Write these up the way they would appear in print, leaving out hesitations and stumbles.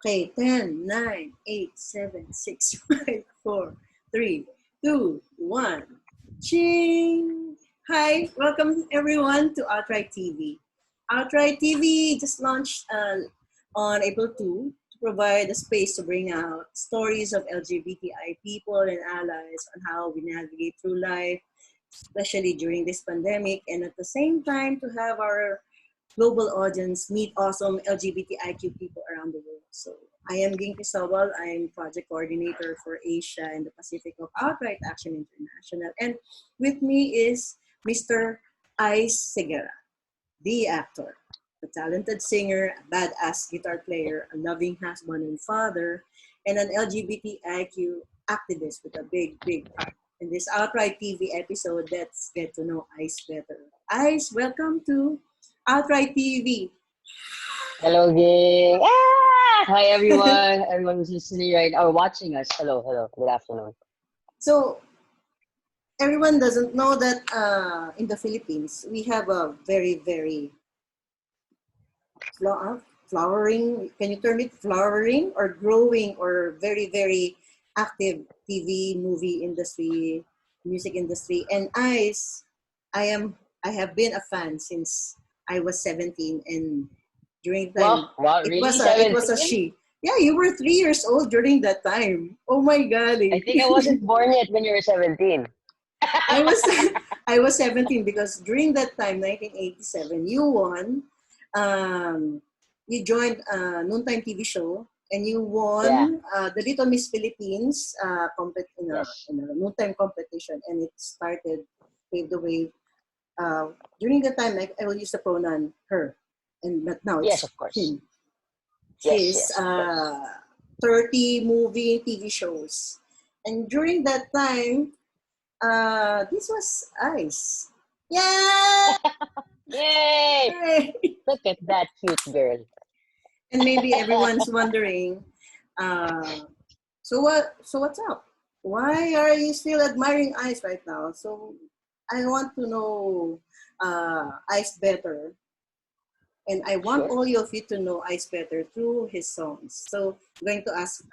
Okay, 10, 9, 8, 7, 6, 5, 4, 3, 2, 1. Ching! Hi, welcome everyone to Outright TV. Outright TV just launched on April 2 to provide a space to bring out stories of LGBTI people and allies on how we navigate through life, especially during this pandemic, and at the same time to have our global audience meet awesome LGBTIQ people around the world. So I am Ging Cristobal. I'm project coordinator for Asia and the Pacific of Outright Action International. And with me is Mr. Ice Seguerra, the actor, a talented singer, a badass guitar player, a loving husband and father, and an LGBTIQ activist with a big heart. In this Outright TV episode, let's get to know Ice better. Ice, welcome to Outright TV. Hello, gang. Hi, everyone. Everyone who's listening right now or watching us. Hello, hello. Good afternoon. So everyone doesn't know that in the Philippines we have a very flowering. Can you term it flowering or growing or very active TV, movie industry, music industry? And I have been a fan since I was 17, and during time Wow, wow, really? it was a 17? she. Yeah, you were 3 years old during that time. Oh my I golly. think I wasn't born yet when you were 17. I was I was 17 because during that time, 1987, you won. Um, you joined a noontime TV show and you Yeah, won the Little Miss Philippines yes. in a noontime competition, and it started paved the way. During the time, I will use the pronoun her, and but now Yes, it's of course. him. Yes, His yes, of course. 30 movie TV shows, and during that time, this was Ice. Yeah! Yay! Look at that cute girl. And maybe everyone's wondering, uh, so what's up? Why are you still admiring Ice right now? So I want to know Ice better. And I want Sure. all of you to know Ice better through his songs. So I'm going to ask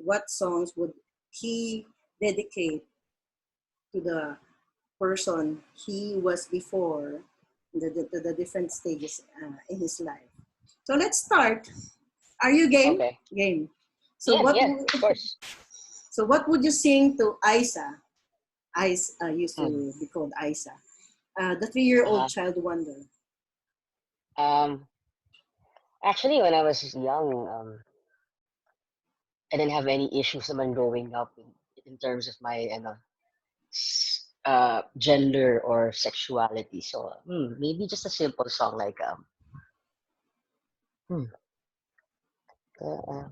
what songs would he dedicate to the person he was before, the different stages in his life. So let's start. Are you game? Okay. Game. So Yeah, what yeah, of course. so what would you sing to Isa? Isa used Hmm. to be called Isa, the 3-year-old Uh-huh. child wonder. Um, Actually, when I was young, I didn't have any issues naman growing up in terms of my gender or sexuality. So maybe just a simple song like hmm, uh,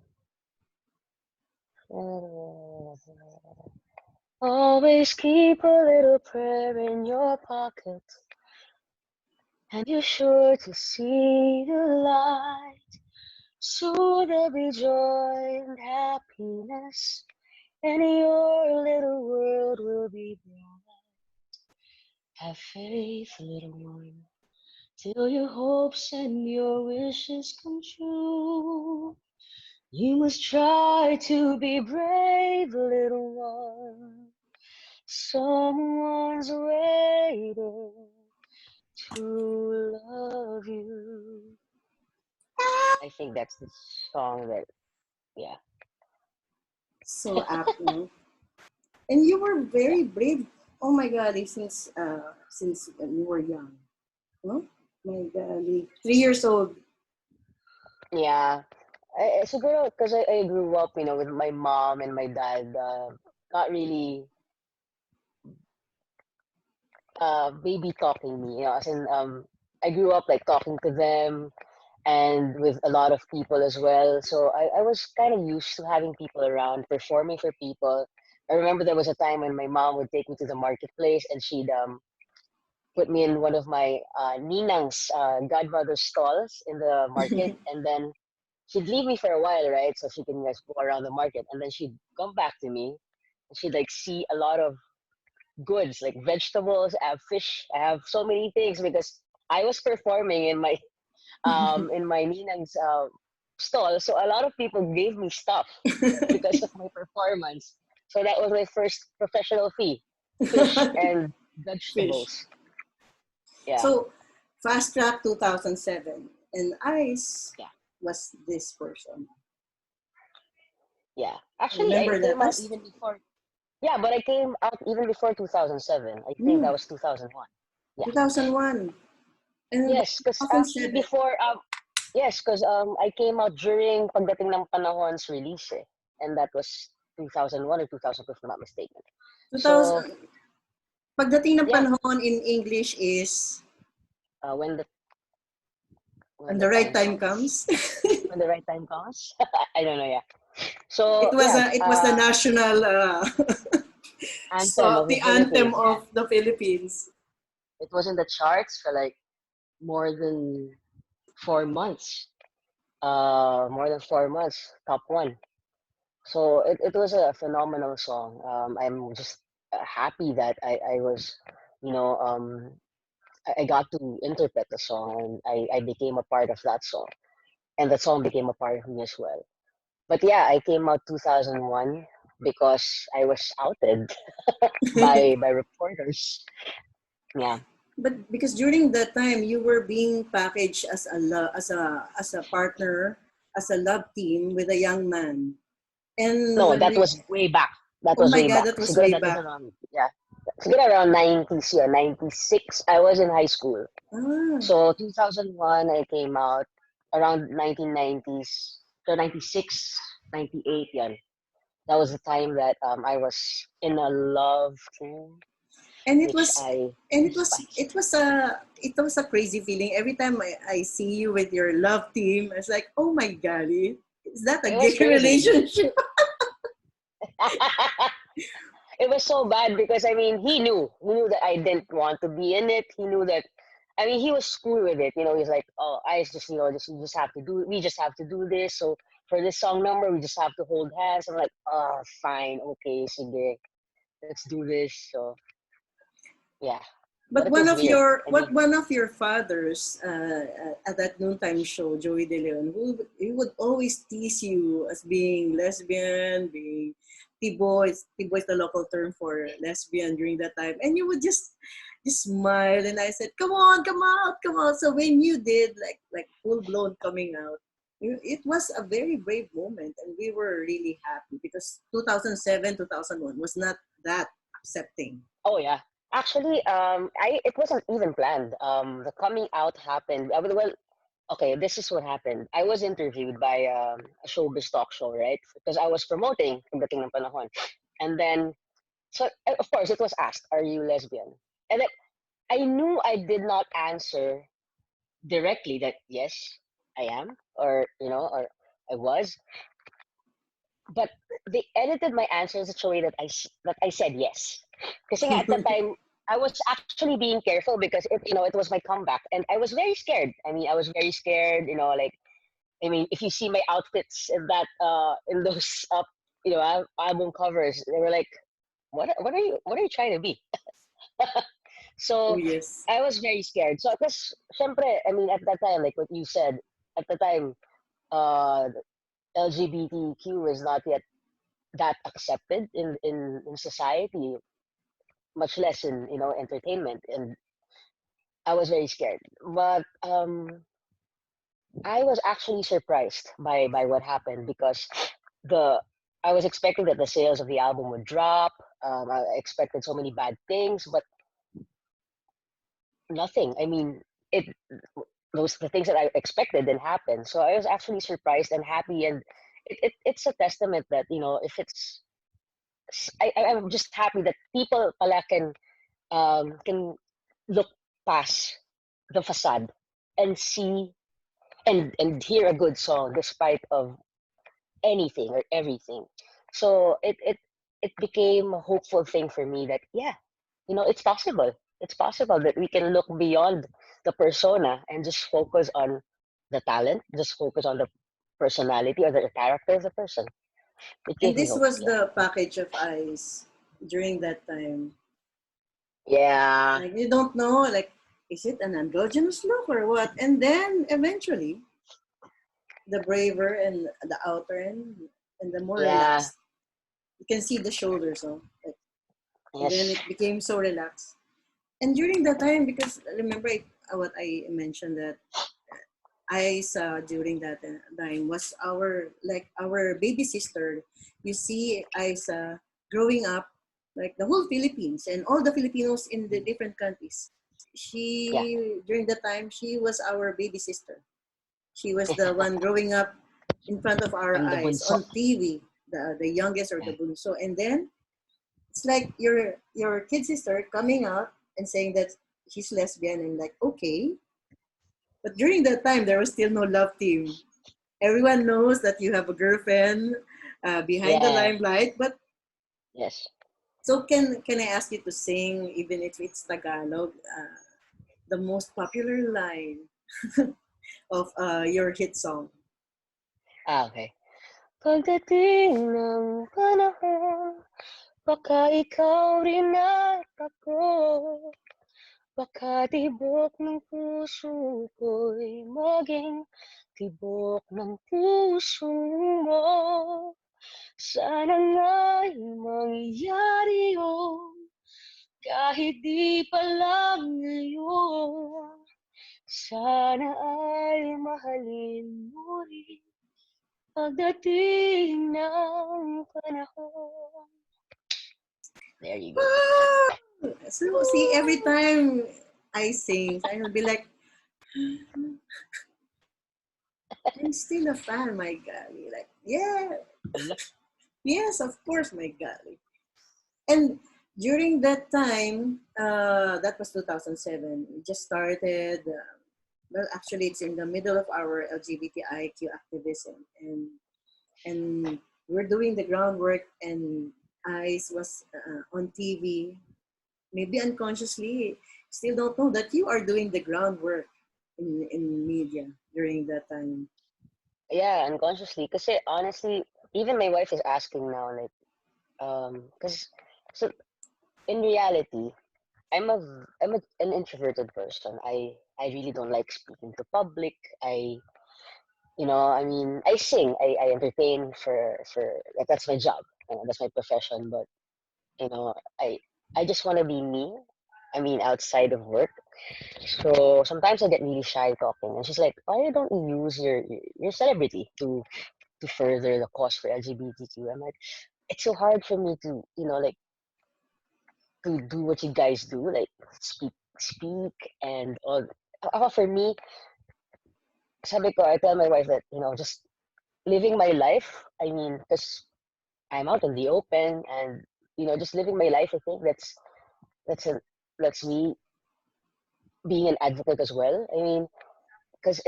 always keep a little prayer in your pocket, and you're sure to see the light. Soon there'll be joy and happiness, and your little world will be bright. Have faith, little one, till your hopes and your wishes come true. You must try to be brave, little one. Someone's waiting to love you. I think that's the song that, yeah. So apple. And you were very brave. Oh my God! Since you were young. Huh? My God, 3 years old. Yeah. Siguro, because I grew up, with my mom and my dad, not really baby talking me, as in, I grew up like talking to them and with a lot of people as well. So I was kind of used to having people around, performing for people. I remember there was a time when my mom would take me to the marketplace and she'd put me in one of my ninang's godmother's stalls in the market, and then she'd leave me for a while, right? So she can just go around the market, and then she'd come back to me, and she'd like see a lot of goods like vegetables. I have fish. I have so many things because I was performing in my ninang's stall, so a lot of people gave me stuff because of my performance. So that was my first professional fee, fish and Fish. vegetables. Yeah, So, Fast Track 2007. And Ice yeah, was this person. yeah. Actually, I Remember that, came out Ice? even before. Yeah, but I came out even before 2007. I think Hmm, that was 2001. Yeah. 2001. And Yes, because actually 2007. before yes, because I came out during pagdating ng panahon's release eh. And that was 2001 or 2002 if I'm not mistaken. So, 2000, pagdating ng yeah, panahon in English is when when the the right time time comes. comes. When the right time comes. I don't know, yeah. So, yeah, It was the national anthem so of the the anthem Philippines, yeah. of the Philippines. It was in the charts for like more than 4 months. More than 4 months, top one. So it was a phenomenal song. I'm just happy that I was, you know, I got to interpret the song and I became a part of that song. And the song became a part of me as well. But yeah, I came out 2001 because I was outed by reporters. Yeah. But because during that time you were being packaged as as a partner, as a love team with a young man. And No, when that we was way back. That oh was my way god, back. that was Siguro way that was back. around, yeah. Siguro around 90s, yeah, 96. I was in high school. Ah. So 2001, I came out around 1990s, so 96, 98, yan. That was the time that I was in a love team, And which I it despised. was a crazy feeling every time I see you with your love team. It's like, oh my golly, is that a It was gay crazy. relationship? It was so bad because I mean he knew that I didn't want to be in it. He knew that I mean he was cool with it. You know, he's like, oh, I just just you just have to do we just have to do this. So for this song number, we just have to hold hands. I'm like, oh, fine, okay, sige, let's do this. So yeah, but But it was weird. I mean, one of your fathers at that noontime show, Joey De Leon, he would always tease you as being lesbian, being Tibo. Tibo is the local term for lesbian during that time, and you would just smile. And I said, "Come on, come out, come out." So when you did like full blown coming out, it was a very brave moment, and we were really happy because 2007, 2001 was not that accepting. oh yeah. Actually, I it wasn't even planned. The coming out happened. Well, okay, this is what happened. I was interviewed by a showbiz talk show, right? Because I was promoting Pagdating ng Panahon. And then, so of course, it was asked, "Are you lesbian?" And then I knew I did not answer directly that yes, I am, or or I was. But they edited my answer in such a way that that I said yes. Because at the time I was actually being careful because it was my comeback and I was very scared. I mean, I was very scared. Like I mean, if you see my outfits in those album covers, they were like, what are you trying to be? Oh So yes. I was very scared. So because, syempre, I mean, at that time, like what you said, at the time, uh, LGBTQ is not yet that accepted in society, much less in entertainment, and I was very scared. But I was actually surprised by what happened because the I was expecting that the sales of the album would drop. I expected so many bad things, but nothing. I mean, it those the things that I expected didn't happen. So I was actually surprised and happy, and it's a testament that if I'm just happy that people pala can look past the facade and see and hear a good song despite of anything or everything. So it became a hopeful thing for me that yeah, it's possible. It's possible that we can look beyond the persona and just focus on the talent, just focus on the personality or the character of the person. It And gave me this hope. was Yeah. the package of eyes during that time. Yeah. Like you don't know, like, is it an androgynous look or what? And then eventually, the braver and the outer and the more Yeah. relaxed. You can see the shoulders, so like, and then Yes. it became so relaxed. And during that time, because remember what I mentioned that Isa during that time was our baby sister. You see Isa growing up like the whole Philippines and all the Filipinos in the different countries. Yeah. She during the time she was our baby sister. She was the one growing up in front of our I'm the eyes bunso. on TV, the youngest or the Yeah. bunso. And then it's like your kid sister coming out and saying that she's lesbian and like okay, but during that time there was still no love team. Everyone knows that you have a girlfriend behind the Yeah. limelight. But Yes. so can I ask you to sing even if it's Tagalog, the most popular line of your hit song? Okay. Pagdating ng panahon, baka ikaw rin at ako. Baka tibok ng puso ko'y maging tibok ng puso mo. Sana nga'y mangyari yun, kahit di pa lang ngayon. Sana ay mahalin mo rin pagdating ng panahon. There you go. So see, every time I sing, I will be like, I'm still a fan, my golly. Like, yeah, Ala. yes, of course, my golly. And during that time, that was 2007. We just started. Well, actually, it's in the middle of our LGBTIQ activism, and we're doing the groundwork. And ICE was on TV. Maybe unconsciously, still don't know that you are doing the groundwork in media during that time. Yeah, unconsciously. Kasi honestly, even my wife is asking now, like, because so in reality, an introverted person. I really don't like speaking to public. I mean, I sing, I entertain for that's my job, that's my profession. But you know, I just want to be me. I mean, outside of work. So sometimes I get really shy talking, and she's like, "Why don't you use your celebrity to further the cause for LGBTQ?" I'm like, it's so hard for me to like to do what you guys do, like speak and all. For me, sabi ko, I tell my wife that just living my life. I mean, because I'm out in the open and just living my life. I think that's a that's me being an advocate as well. I mean, because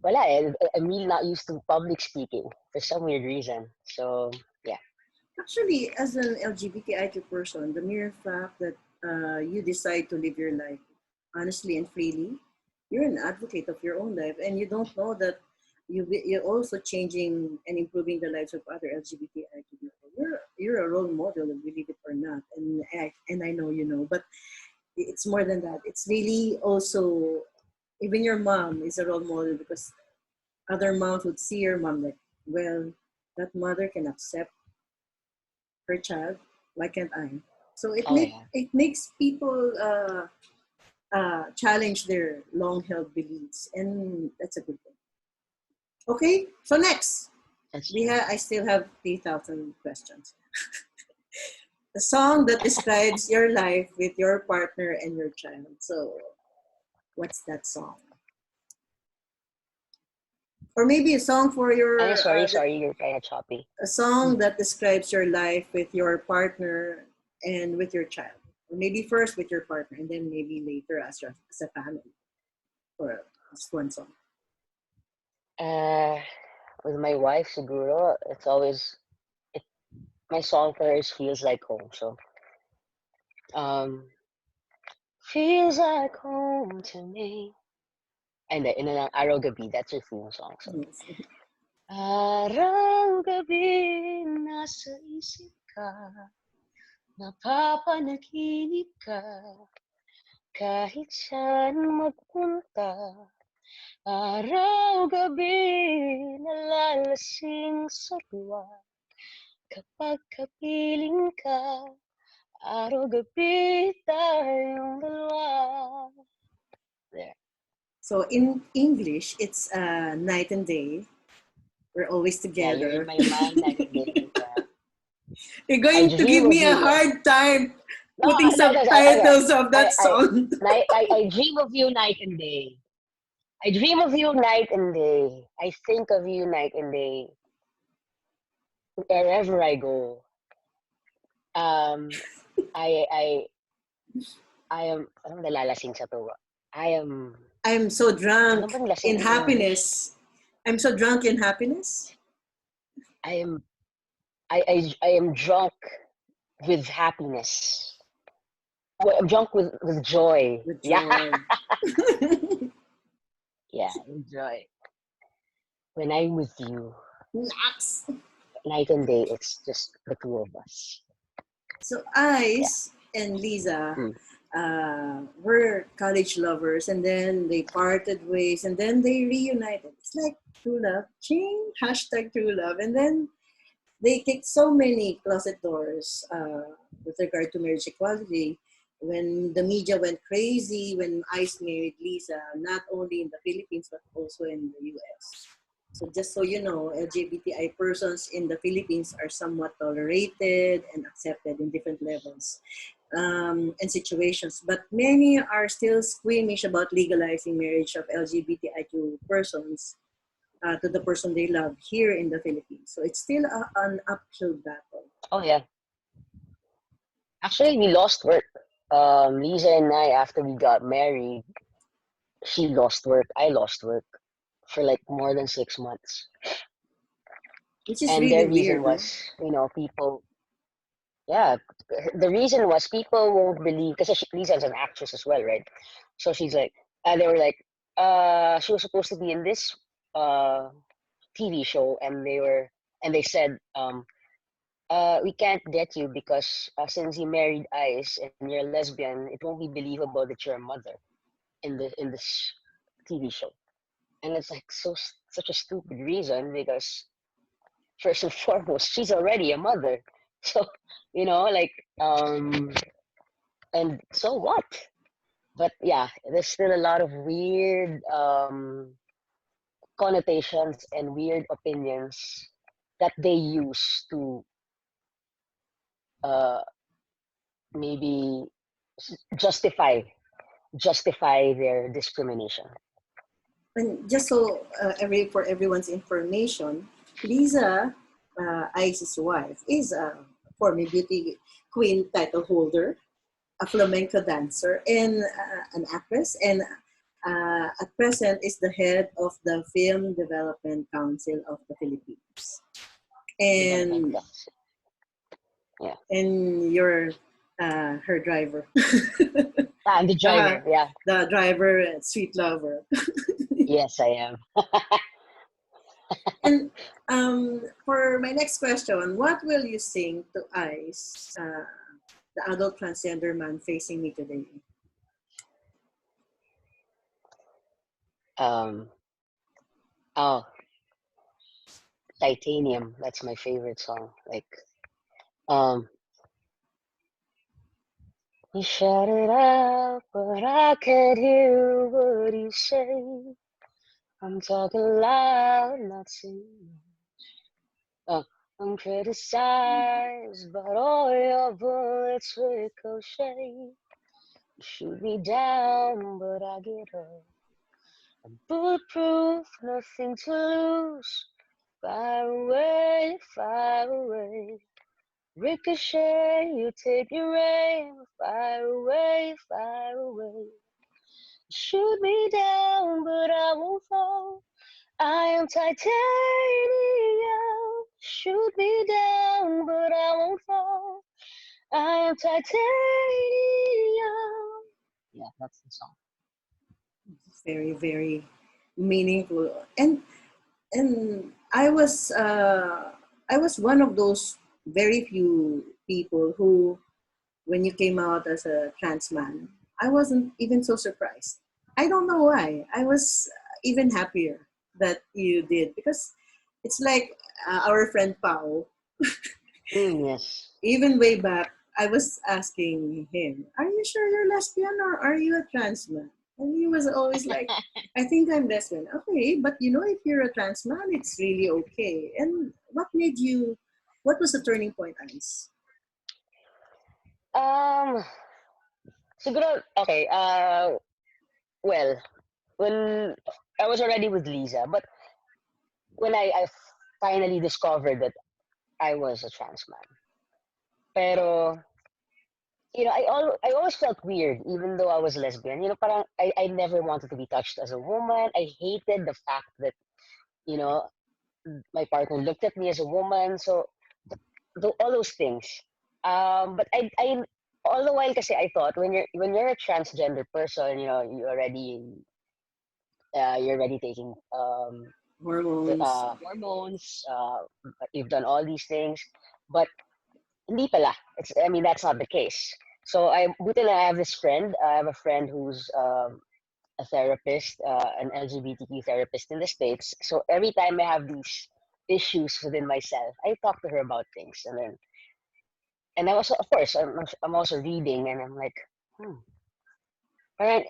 wala eh, I'm really not used to public speaking for some weird reason. So yeah, Actually, as an LGBTIQ person, the mere fact that you decide to live your life honestly and freely, you're an advocate of your own life, and you don't know that you're also changing and improving the lives of other LGBTIQ people. You're a role model, believe it or not, and I know you know, but it's more than that. It's really also even your mom is a role model because other moms would see your mom like, well, that mother can accept her child, why can't I? So oh yeah, it makes people challenge their long held beliefs, and that's a good thing. Okay, so next that's true. I still have 3,000 questions. A song that describes your life with your partner and your child. So what's that song? Or maybe a song for And your sorry, you're kind of choppy. a song that describes your life with your partner and with your child. Or maybe first with your partner and then maybe later as a family or just one song. Uh, with my wife, Seguro, it's always it, my song for her is feels like home. So um, feels like home to me. And in an araw gabi, that's her theme song. So Yes. araw gabi nasa isip ka, napapanaginip ka, kahit saan magpunta, Araw-gabi nalalasing sa tuwa. Kapag kapiling ka, araw-gabi tayong dalawa. There. So in English, it's night and day. We're always Yeah, you're in together. my mind night and day. Yeah. You're I going to give dream of me a you. hard time No, putting no, no, okay. subtitles of that song. I dream of you night and day. I dream of you night and day. I think of you night and day. Wherever I go. Um, I am, anong nalalasing sa tuwa? I am, I'm so ano drunk bang lasing in in English? happiness. I'm so drunk in happiness. I am, I am drunk with happiness. Well, I'm drunk with joy. With Yeah, joy. yeah, with joy. When I'm with you, Nice. night and day, it's just the two of us. So Yeah. Ice and Lisa Mm. were college lovers, and then they parted ways, and then they reunited. It's like true love. Ching, hashtag true love. And then they kicked so many closet doors with regard to marriage equality. When the media went crazy, when Ice married Lisa, not only in the Philippines but also in the US. So just so you know, LGBTI persons in the Philippines are somewhat tolerated and accepted in different levels and situations. But many are still squeamish about legalizing marriage of LGBTIQ persons to the person they love here in the Philippines. So it's still an uphill battle. Oh yeah. Actually, we lost work. Lisa and I, after we got married, she lost work. I lost work for like more than 6 months. Which is And really their reason weird. was, people, yeah, the reason was people won't believe, because Lisa's an actress as well, right? So she's like, they were like, she was supposed to be in this uh, TV show, and they said, we can't get you because since you married Ice and you're a lesbian, it won't be believable that you're a mother in this TV show. And it's like such a stupid reason because first and foremost, she's already a mother. So, like, and so what? But yeah, there's still a lot of weird connotations and weird opinions that they use to uh, maybe justify their discrimination. And just so for everyone's information, Lisa, Ice's wife, is a former beauty queen title holder, a flamenco dancer, and an actress, and at present is the head of the Film Development Council of the Philippines. Development And costs. Yeah. and you're her driver. I'm the driver. Yeah. The driver, sweet lover. Yes, I am. And for my next question, what will you sing to Ice, the adult transgender man facing me today? Um. Oh, Titanium. That's my favorite song. Like, um. You shout it out, but I can't hear what you say. I'm talking loud, not singing. I'm criticized, but all your bullets ricochet. You shoot me down, but I get up. I'm bulletproof, nothing to lose. Fire away, fire away. Ricochet, you take your aim. Fire away, fire away. Shoot me down, but I won't fall. I am titanium. Shoot me down, but I won't fall. I am titanium. Yeah, that's the song. Very, very meaningful. And I was one of those very few people who, when you came out as a trans man, I wasn't even so surprised. I don't know why. I was even happier that you did, because it's like our friend Pao. Yes. Even way back, I was asking him, "Are you sure you're lesbian or are you a trans man?" And he was always like, "I think I'm lesbian." Okay, but if you're a trans man, it's really okay. And what made you? What was the turning point, Ice? Um, siguro, okay, well, when I was already with Lisa, but when I finally discovered that I was a trans man, pero, I always felt weird, even though I was lesbian. Parang I never wanted to be touched as a woman. I hated the fact that, you know, my partner looked at me as a woman. So, all those things. But I all the while kasi I thought when you're a transgender person, you're already taking Hormones. hormones. You've done all these things, but hindi pala. I mean, that's not the case. So buti na I have this friend. I have a friend who's a therapist, an LGBTQ therapist in the States. So every time I have these issues within myself, I talk to her about things, and I also, of course, I'm also reading, and I'm like, parang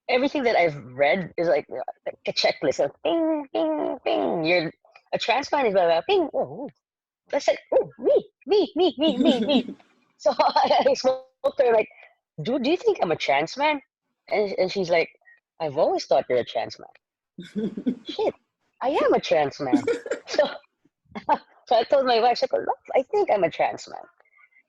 everything that I've read is like a checklist of ping, ping, ping. You're a trans man is blah, blah, ping. Oh, that's like, oh, me. So I spoke to her like, do you think I'm a trans man? And she's like, I've always thought you're a trans man. Shit, I am a trans man. So so I told my wife, like, look, I think I'm a trans man.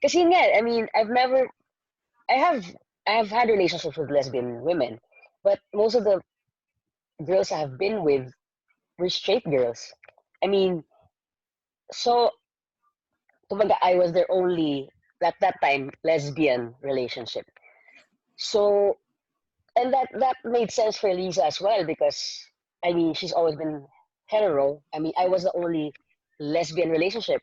Because I mean, I have I have had relationships with lesbian women, but most of the girls I have been with were straight girls. I mean, so kumbaga, I was their only at that time lesbian relationship. So and that made sense for Lisa as well because I mean she's always been hetero. I mean I was the only lesbian relationship.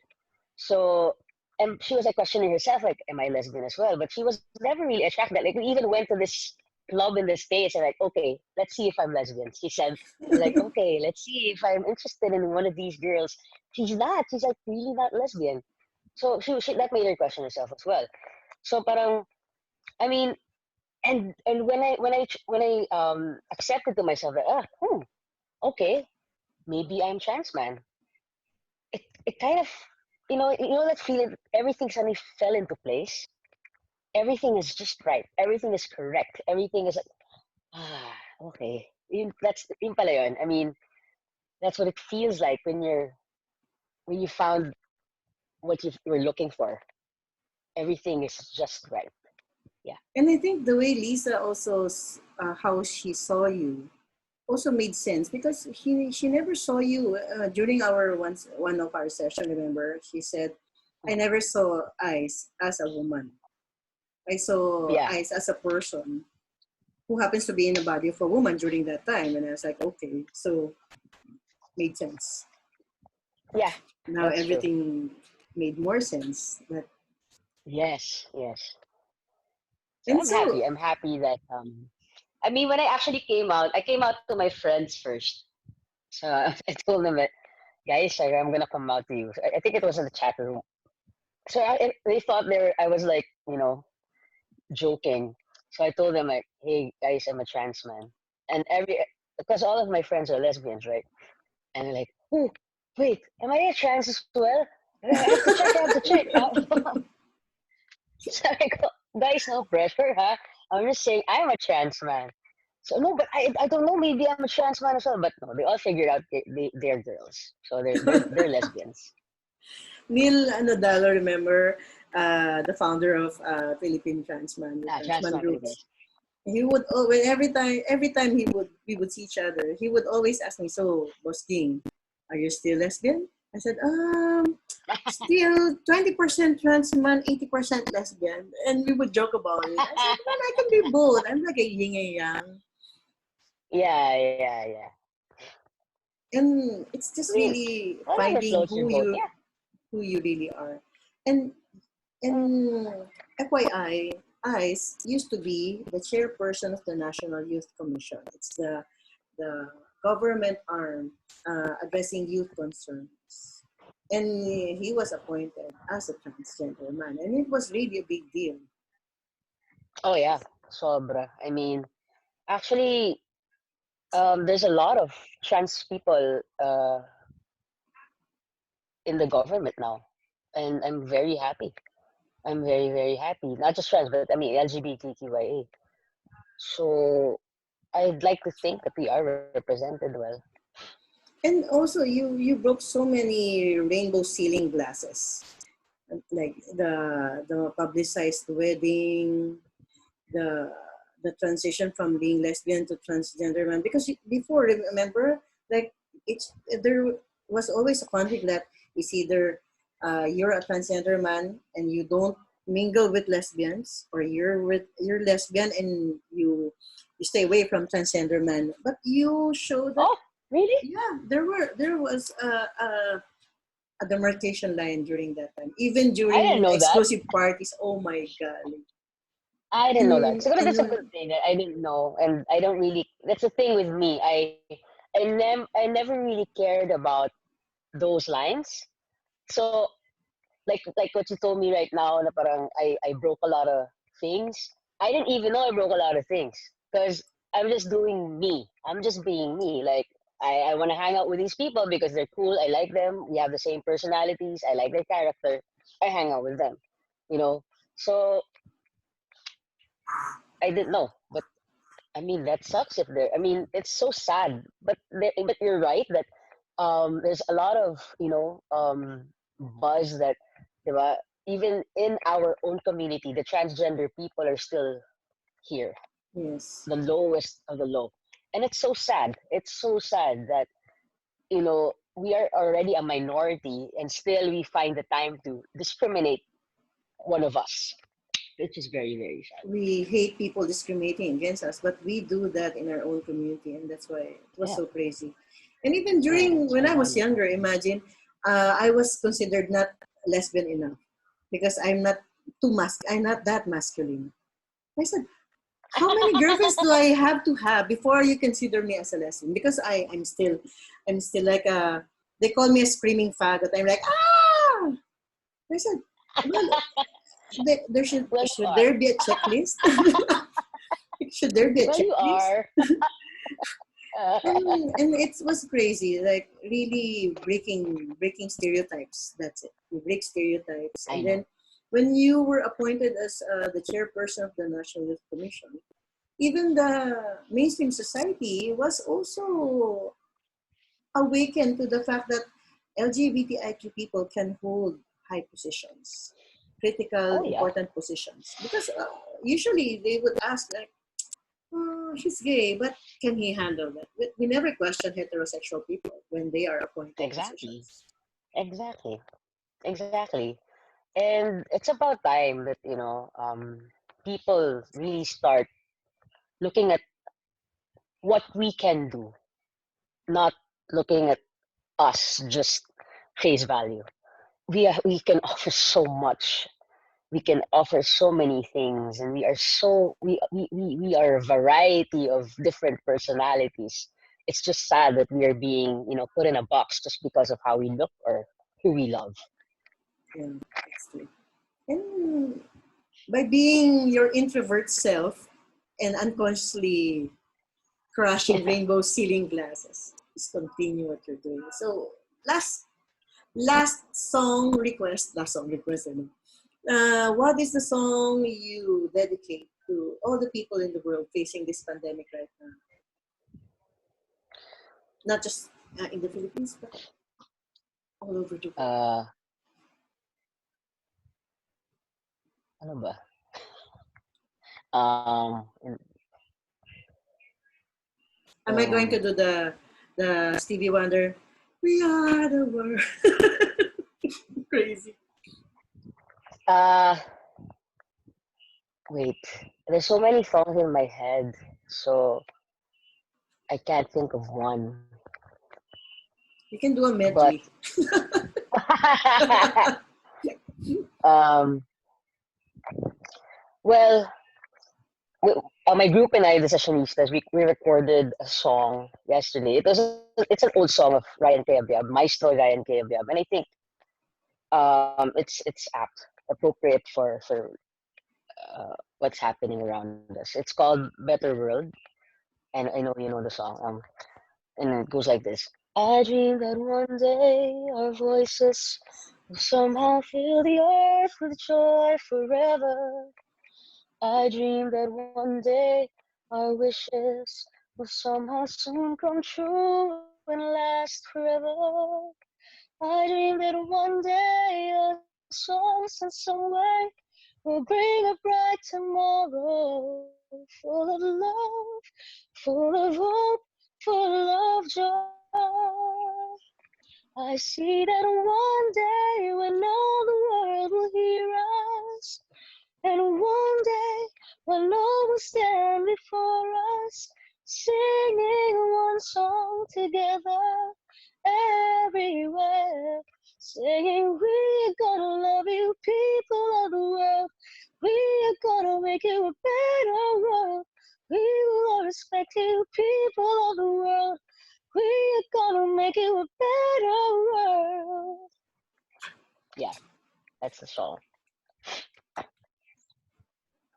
So and she was like questioning herself, like, am I lesbian as well? But she was never really attracted. Like we even went to this club in the States and like, okay, let's see if I'm lesbian. She said, like, okay, let's see if I'm interested in one of these girls. She's not. She's like really not lesbian. So she that made her question herself as well. So parang I mean, and when I accepted to myself that okay, maybe I'm trans man. It kind of that feeling everything suddenly fell into place. Everything is just right. Everything is correct. Everything is like okay. That's yun pala yun. I mean, that's what it feels like when you found what you were looking for. Everything is just right. Yeah. And I think the way Lisa also, how she saw you, also made sense, because she never saw you during one of our session. Remember, she said, "I never saw Ice as a woman. I saw Yeah. Ice as a person who happens to be in the body of a woman during that time." And I was like, "Okay, so made sense. Yeah. Now That's true. everything made more sense." But Yes. Yes. So and I'm so happy. I'm happy that I mean when I actually came out, I came out to my friends first. So I told them that guys, I'm gonna come out to you. I think it was in the chat room. So they thought I was like, joking. So I told them like, hey guys, I'm a trans man. And because all of my friends are lesbians, right? And they're like, oh, wait, am I a trans as well? I have to check, I have to check. So I go, guys, no pressure, huh? I'm just saying I'm a trans man. So no, but I don't know. Maybe I'm a trans man as well. But no, they all figured out they're girls, so they're lesbians. Neil Anodalo, remember, the founder of Philippine Transman, the Ah, trans Transman man groups. Philippines. He would always, every time we would see each other, he would always ask me, "So, Boss King, are you still lesbian?" I said, still 20% trans man, 80% lesbian. And we would joke about it. I said, "Man, I can be both. I'm like a yin and yang." Yeah. And it's I just mean, really whatever finding floats your boat. Yeah. who you really are. And Mm. FYI, ICE used to be the chairperson of the National Youth Commission. It's the government arm addressing youth concerns. And he was appointed as a transgender man. And it was really a big deal. Oh yeah, sobra. I mean, actually, there's a lot of trans people in the government now, and I'm very happy. I'm very, very happy. Not just trans, but I mean LGBTQIA. So I'd like to think that we are represented well. And also, you broke so many rainbow ceiling glasses, like the publicized wedding, the the transition from being lesbian to transgender man. Because before, remember, like it's there was always a conflict that it's either you're a transgender man and you don't mingle with lesbians, or you're lesbian and you stay away from transgender men. But you show that, Oh, really? yeah, there was a demarcation line during that time, even I didn't during know that. exclusive parties. Oh my god. I didn't know that. and Siguro that's a and good thing that I didn't know, and I don't really. That's the thing with me. I never really cared about those lines. So like what you told me right now, na parang I broke a lot of things. I didn't even know I broke a lot of things because I'm just doing me. I'm just being me. Like I want to hang out with these people because they're cool. I like them. We have the same personalities. I like their character. I hang out with them. You know. So I didn't know, but I mean that sucks if there. I mean it's so sad, but you're right that there's a lot of buzz that diba, even in our own community, the transgender people are still here, yes, the lowest of the low, and it's so sad. It's so sad that we are already a minority and still we find the time to discriminate one of us, which is very very sad. we hate people discriminating against us, but we do that in our own community, and that's why it was Yeah, so crazy. And even yeah, during it's when I was ironic. younger, imagine, I was considered not lesbian enough because I'm not I'm not that masculine. I said, how many girlfriends do I have to have before you consider me as a lesbian? Because I'm still like a, they call me a screaming faggot. I'm like, ah! I said, well, there Well, you should are. there be a checklist? Should there be a Well, you checklist? are. And it was crazy, like really breaking stereotypes. That's it. You break stereotypes, I and know. then when you were appointed as the chairperson of the National Youth Commission, even the mainstream society was also awakened to the fact that LGBTIQ people can hold high positions, critical, Oh yeah. important positions. Because usually they would ask, like, oh, he's gay, but can he handle that? We never question heterosexual people when they are appointed Exactly. positions. Exactly. Exactly. And it's about time that, people really start looking at what we can do, not looking at us just face value. We can offer so much. We can offer so many things, and we are a variety of different personalities. It's just sad that we are being, put in a box just because of how we look or who we love. Yeah, that's true. And by being your introvert self and unconsciously crushing rainbow ceiling glasses, just continue what you're doing. So last song request. Ano? What is the song you dedicate to all the people in the world facing this pandemic right now? Not just in the Philippines, but all over the world. Uh, ano ba? In, Am I going to um, do the Stevie Wonder? We are the world. Crazy. uh, wait. There's so many songs in my head, so I can't think of one. You can do a But medley. um, well, my group and I, the Sessionistas, we recorded a song yesterday. It's an old song of Ryan Cayabyab, Maestro Ryan Cayabyab, and I think it's apt, appropriate for what's happening around us. It's called Better World, and I know you know the song. And it goes like this: I dream that one day our voices will somehow fill the earth with joy forever. I dream that one day our wishes will somehow soon come true and last forever. I dream that one day our songs in some way will bring a bright tomorrow, full of love, full of hope, full of joy. I see that one day when all the world will hear us, and one day when all will stand before us, singing one song together everywhere, saying we're gonna love you, people of the world. We are gonna make you a better world. We will all respect you, people of the world. We are gonna make you a better world. Yeah, that's the song.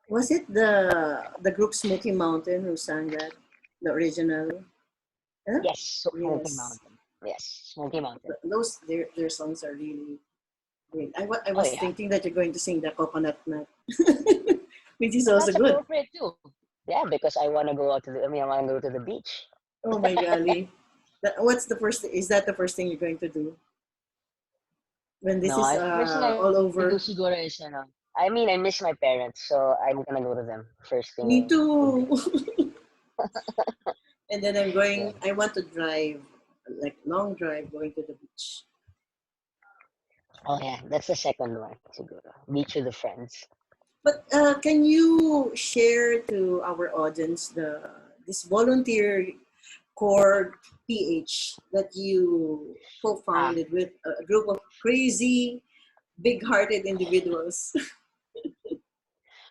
Was it the group Smoky Mountain who sang that? The original? Huh? Yes, Smoky Yes. Mountain. Yes, Smoky Mountain. Those their songs are really great. I Oh was yeah, thinking that you're going to sing the Coconut Nut, which is well, also that's good. appropriate too. Yeah, because I want to go out to the. I mean, I want to go to the beach. Oh my golly. What's the first? Is that the first thing you're going to do when this No, is I first thing I all do, over? Siguro, is I mean, I miss my parents, so I'm gonna go to them first Me thing I do. too. And then I'm Yeah. going. I want to drive, like long drive, going to the beach. Oh yeah, that's the second one. Siguro, beach with the friends. But can you share to our audience this volunteer core PH that you Ah, co-founded with a group of crazy, big-hearted individuals?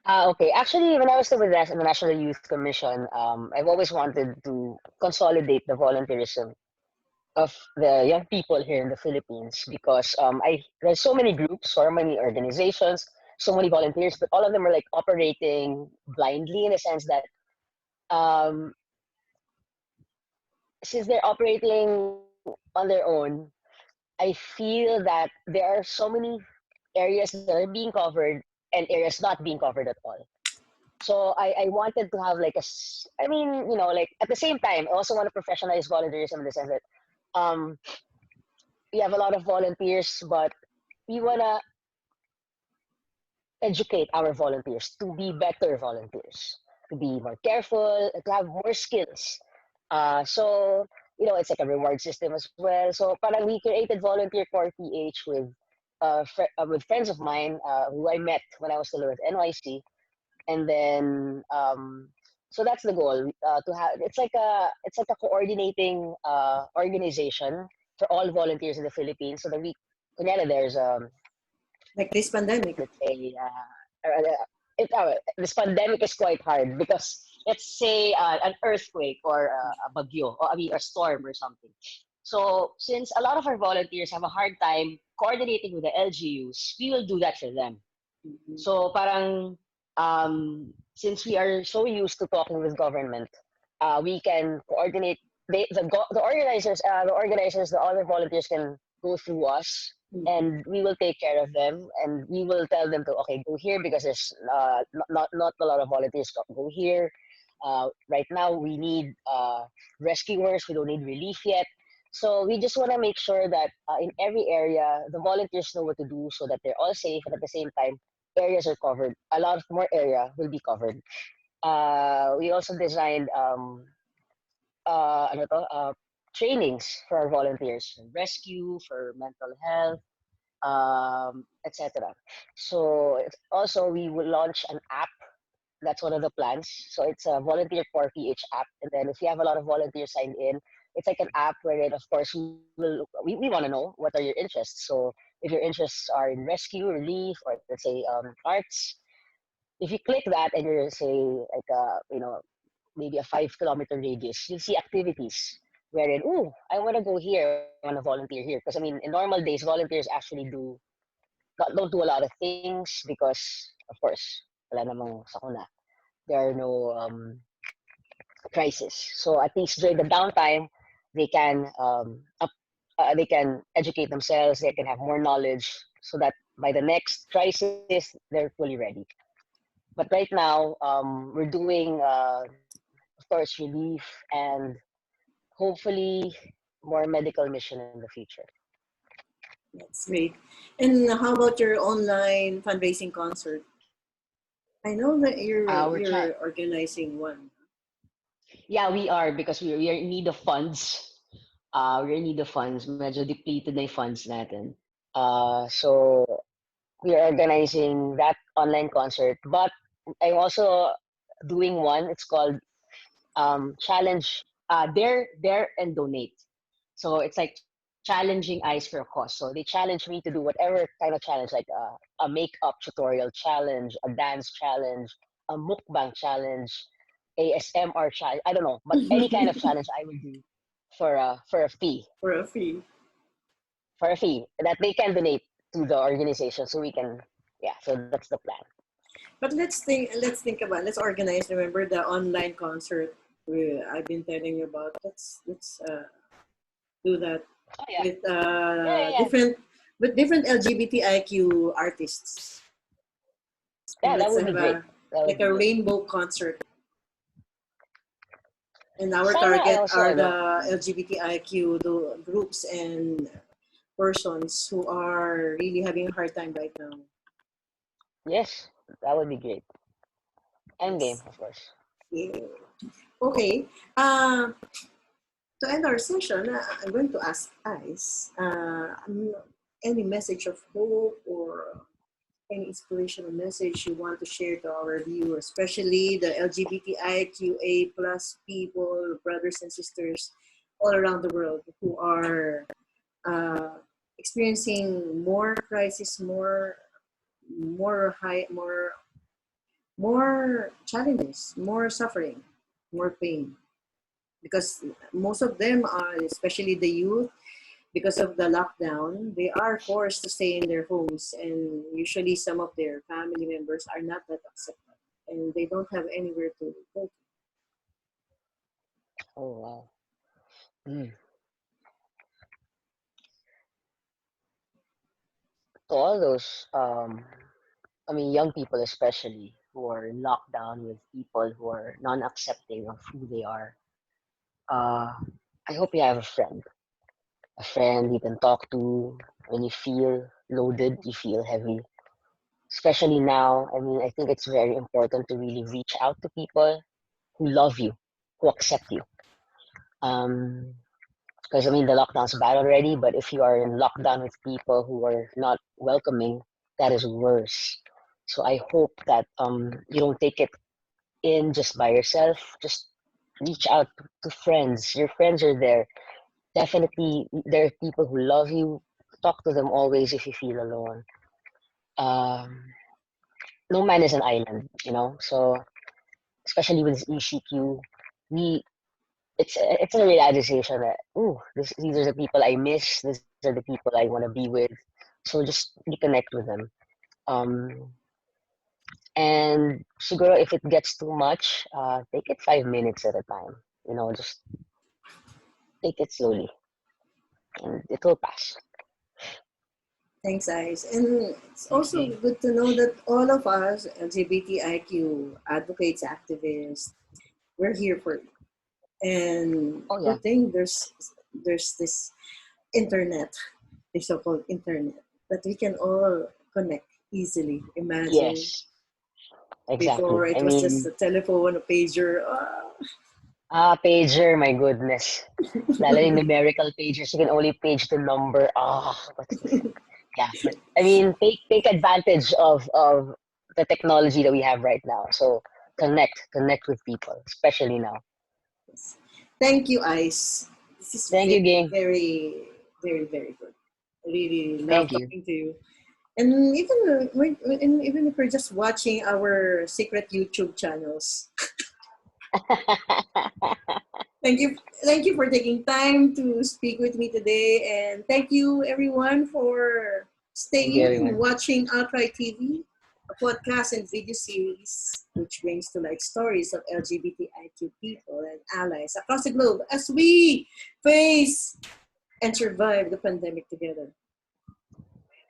okay. Actually, when I was still with the National Youth Commission, I've always wanted to consolidate the volunteerism of the young people here in the Philippines because I there's so many groups, so many organizations, so many volunteers, but all of them are like operating blindly in the sense that um, since they're operating on their own, I feel that there are so many areas that are being covered and areas not being covered at all. So I wanted to have like I mean, like at the same time, I also want to professionalize volunteerism in the sense that um, we have a lot of volunteers, but we want to educate our volunteers to be better volunteers, to be more careful, to have more skills. So, it's like a reward system as well. So, parang we created Volunteer Core PH with friends of mine who I met when I was still with NYC. And then, so that's the goal to have. It's like a coordinating organization for all volunteers in the Philippines. So that kunyari, there's Like this pandemic. let's say this pandemic is quite hard because let's say an earthquake or a bagyo or I mean a storm or something. So since a lot of our volunteers have a hard time coordinating with the LGUs, we will do that for them. Mhm. So parang since we are so used to talking with government, we can coordinate. The other volunteers can go through us, Mhm. and we will take care of them, and we will tell them to okay go here because there's not a lot of volunteers go here. Right now we need rescuers. We don't need relief yet. So we just want to make sure that in every area the volunteers know what to do so that they're all safe and at the same time areas are covered. A lot more area will be covered. We also designed ano to, trainings for our volunteers, rescue, for mental health, etc. So also we will launch an app. That's one of the plans. So it's a volunteer for PH app, and then if you have a lot of volunteers signed in, it's like an app wherein, of course, we want to know what are your interests. So if your interests are in rescue, relief, or let's say arts, if you click that and you're say like maybe a 5 kilometer radius, you'll see activities wherein, oh, I want to go here, I want to volunteer here. Because I mean, in normal days, volunteers actually don't do a lot of things because, of course, wala namang sakuna. There are no crisis. So at least during the downtime, they can they can educate themselves. They can have more knowledge, so that by the next crisis, they're fully ready. But right now, we're doing, of course, relief and hopefully more medical mission in the future. That's great. And how about your online fundraising concert? I know that We're trying. you're organizing one. Yeah, we are because we are in need of funds. We're in need of funds. Medyo depleted na yung funds natin. So we are organizing that online concert. But I'm also doing one. It's called challenge. Dare and donate. So it's like challenging eyes for a cause. So they challenge me to do whatever kind of challenge, like a makeup tutorial challenge, a dance challenge, a mukbang challenge, ASMR challenge. I don't know, but any kind of challenge I will do for a fee, For a fee. for a fee that they can donate to the organization, so we can. Yeah, so that's the plan. But let's organize. Remember the online concert I've been telling you about. Let's do that Oh yeah, with yeah. different LGBTIQ artists. And Yeah, that let's would be have great. a That would like be a great. rainbow concert. And our Sana target also are ano. the LGBTIQ groups and persons who are really having a hard time right now. Yes, that would be great. Endgame, Yes. of course. Yeah. Okay. Uh, to end our session, I'm going to ask Ice any message of hope or any inspirational message you want to share to our viewers, especially the LGBTIQA plus people, brothers and sisters all around the world who are uh, experiencing more crisis, more high, more challenges, more suffering, more pain. Because most of them are, especially the youth, because of the lockdown, they are forced to stay in their homes, and usually some of their family members are not that accepted, and they don't have anywhere to go. Oh wow. Mm. To all those, I mean, young people especially who are locked down with people who are non-accepting of who they are. Uh, I hope you have a friend you can talk to when you feel loaded, you feel heavy. Especially now, I mean, I think it's very important to really reach out to people who love you, who accept you. Um, because I mean, the lockdown's bad already, but if you are in lockdown with people who are not welcoming, that is worse. So I hope that you don't take it in just by yourself. Just reach out to friends. Your friends are there. Definitely, there are people who love you. Talk to them always if you feel alone. Um, no man is an island, you know. So especially with ECQ, we it's a realization that these are the people I miss. These are the people I want to be with. So just reconnect with them. Um, and siguro if it gets too much, take it 5 minutes at a time. You know, just take it slowly, and it will pass. Thanks, Ice. And it's Thanks, also Jay. good to know that all of us, LGBTIQ advocates, activists, we're here for you. And Oh yeah. good thing there's this internet, the so-called internet, that we can all connect easily. Imagine Yes. Exactly. before it I was just mean, a telephone, a pager. pager. My goodness. Lalo yung numerical pagers, you can only page the number. What's this? Yeah, but I mean, take advantage of the technology that we have right now. So connect with people, especially now. Yes. Thank you, Ice. This is Thank you, very, gang. very, very, very good. I really love Thank you. talking to you. And even if we're just watching our secret YouTube channels, thank you, thank you for taking time to speak with me today, and thank you everyone for Thank you, staying and everyone. watching Outright TV, a podcast and video series which brings to light stories of LGBTIQ people and allies across the globe as we face and survive the pandemic together.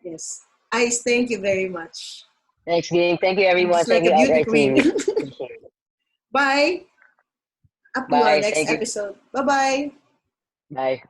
Yes, Ice, thank you very much. Thanks, Ging. Thank you, I'm everyone. just like Thank a you, beauty Outright queen. TV. Appreciate it. Bye. Up to our Bye. next Thank you. episode. Bye bye. Bye.